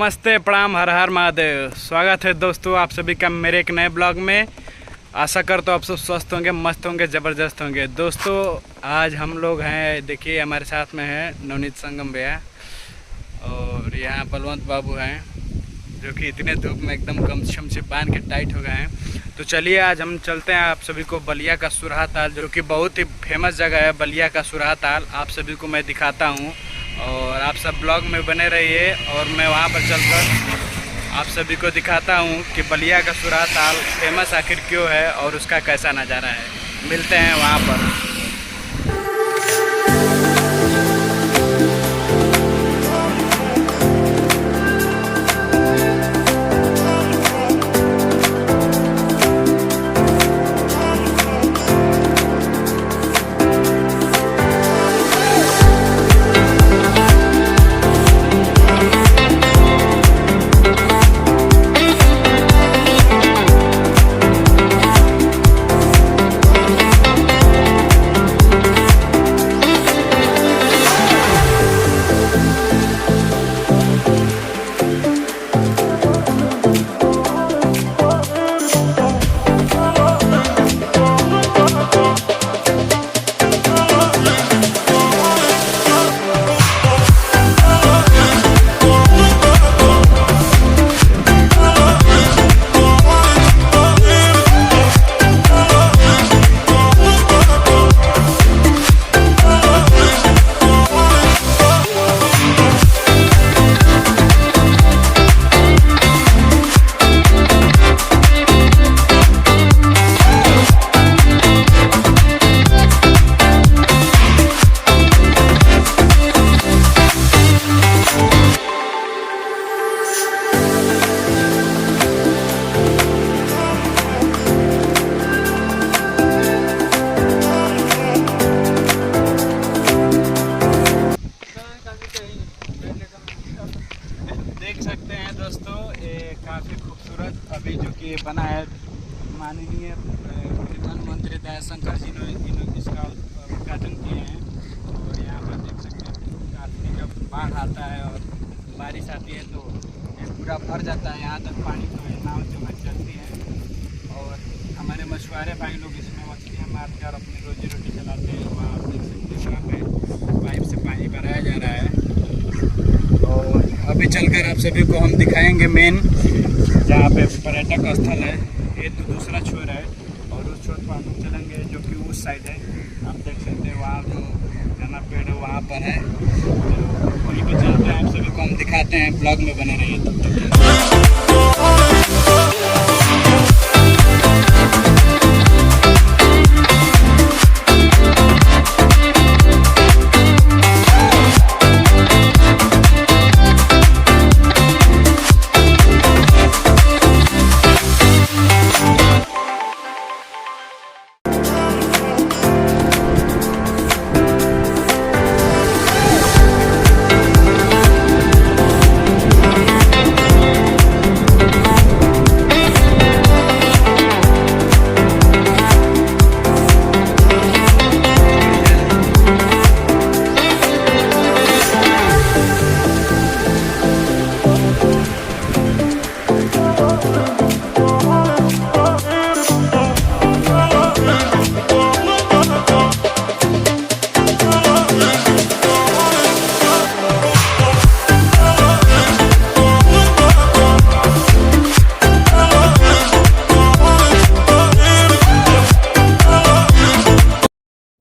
नमस्ते, प्रणाम, हर हर महादेव। स्वागत है दोस्तों आप सभी का मेरे एक नए ब्लॉग में। आशा करता हूँ आप सब स्वस्थ होंगे, मस्त होंगे, ज़बरदस्त होंगे। दोस्तों आज हम लोग हैं, देखिए हमारे साथ में है नवनीत संगम भैया और यहाँ बलवंत बाबू हैं जो कि इतने धूप में एकदम गमछम से बांध के टाइट हो गए हैं। तो चलिए आज हम चलते हैं आप सभी को बलिया का सुराहा ताल, जो कि बहुत ही फेमस जगह है। बलिया का सुराहा ताल आप सभी को मैं दिखाता हूँ और आप सब ब्लॉग में बने रहिए और मैं वहाँ पर चलकर आप सभी को दिखाता हूँ कि बलिया का सुराहा ताल फेमस आखिर क्यों है और उसका कैसा नज़ारा है। मिलते हैं वहाँ पर। देख सकते हैं दोस्तों, ये काफ़ी खूबसूरत अभी जो कि बना है। माननीय प्रधानमंत्री दयाशंकर जी ने इसका उद्घाटन किए हैं और यहाँ पर देख सकते हैं काफ़ी जब बाढ़ आता है और बारिश आती है तो ये पूरा भर जाता है। यहाँ तक पानी तो है, नाव जो है चलती है और हमारे मछुआरे भाई लोग इसमें मछलियाँ मारते हैं और अपनी रोजी रोटी चलाते हैं। वहाँ आप देख सकते हैं यहाँ पे पाइप से पानी भराया जा रहा है और अभी चलकर आप सभी को हम दिखाएंगे मेन जहाँ पे पर्यटक स्थल है। ये तो दूसरा छोर है और उस छोर पर हम चलेंगे जो कि उस साइड है। आप देख सकते हैं वहाँ जो जना पेड़ है वहाँ पर है, तो वहीं पर चलते हैं। आप सभी को हम दिखाते हैं, ब्लॉग में बने रहिए तब तक।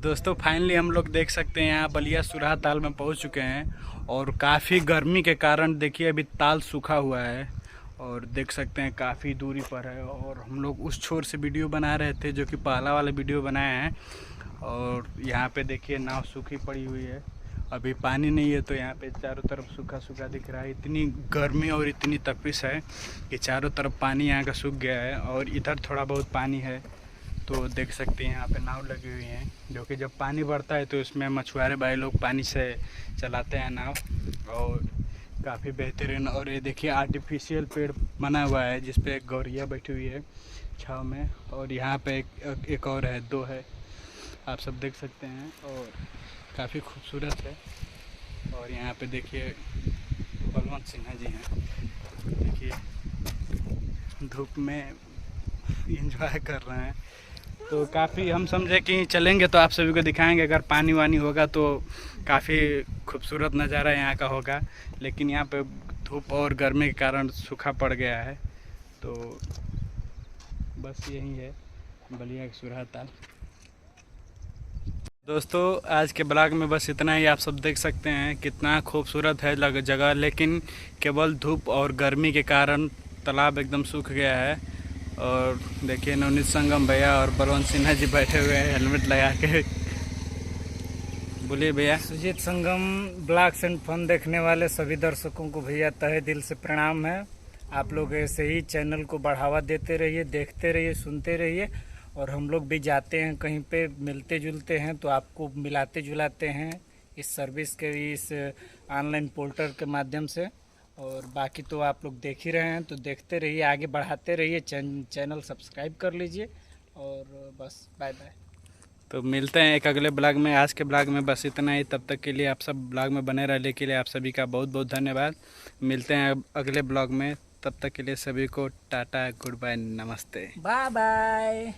दोस्तों फाइनली हम लोग देख सकते हैं यहाँ बलिया सुराहा ताल में पहुँच चुके हैं और काफ़ी गर्मी के कारण देखिए अभी ताल सूखा हुआ है और देख सकते हैं काफ़ी दूरी पर है। और हम लोग उस छोर से वीडियो बना रहे थे जो कि पहला वाला वीडियो बनाए हैं और यहाँ पे देखिए नाव सूखी पड़ी हुई है, अभी पानी नहीं है तो यहाँ पे चारों तरफ सूखा सूखा दिख रहा है। इतनी गर्मी और इतनी तपिश है कि चारों तरफ पानी यहाँ का सूख गया है और इधर थोड़ा बहुत पानी है। तो देख सकते हैं यहाँ पे नाव लगी हुई हैं जो कि जब पानी बढ़ता है तो इसमें मछुआरे भाई लोग पानी से चलाते हैं नाव और काफ़ी बेहतरीन। और ये देखिए आर्टिफिशियल पेड़ बना हुआ है जिस पे एक गौरैया बैठी हुई है छाँव में और यहाँ पे एक और है, दो है, आप सब देख सकते हैं और काफ़ी खूबसूरत है। और यहाँ पे देखिए बलवंत सिन्हा जी हैं। देखिए धूप में एंजॉय कर रहे हैं। तो काफ़ी हम समझे कि चलेंगे तो आप सभी को दिखाएंगे, अगर पानी वानी होगा तो काफ़ी खूबसूरत नज़ारा यहाँ का होगा। लेकिन यहाँ पे धूप और गर्मी के कारण सूखा पड़ गया है। तो बस यही है बलिया का सुरहा ताल। दोस्तों आज के ब्लॉग में बस इतना ही। आप सब देख सकते हैं कितना खूबसूरत है जगह, लेकिन केवल धूप और गर्मी के कारण तालाब एकदम सूख गया है। और देखिए नवनीत संगम भैया और बलवंत सिन्हा जी बैठे हुए हैं हेलमेट लगा के। बोलिए भैया। सुजीत संगम ब्लॉग्स एंड फन देखने वाले सभी दर्शकों को भैया तहे दिल से प्रणाम है। आप लोग ऐसे ही चैनल को बढ़ावा देते रहिए, देखते रहिए, सुनते रहिए। और हम लोग भी जाते हैं कहीं पे, मिलते जुलते हैं तो आपको मिलाते जुलाते हैं इस सर्विस के, इस ऑनलाइन पोर्टल के माध्यम से। और बाकी तो आप लोग देख ही रहे हैं, तो देखते रहिए, आगे बढ़ाते रहिए, चैनल सब्सक्राइब कर लीजिए। और बस बाय बाय। तो मिलते हैं एक अगले ब्लॉग में। आज के ब्लॉग में बस इतना ही। तब तक के लिए आप सब ब्लॉग में बने रहने के लिए आप सभी का बहुत बहुत धन्यवाद। मिलते हैं अगले ब्लॉग में। तब तक के लिए सभी को टाटा, गुड बाय, नमस्ते, बाय बाय।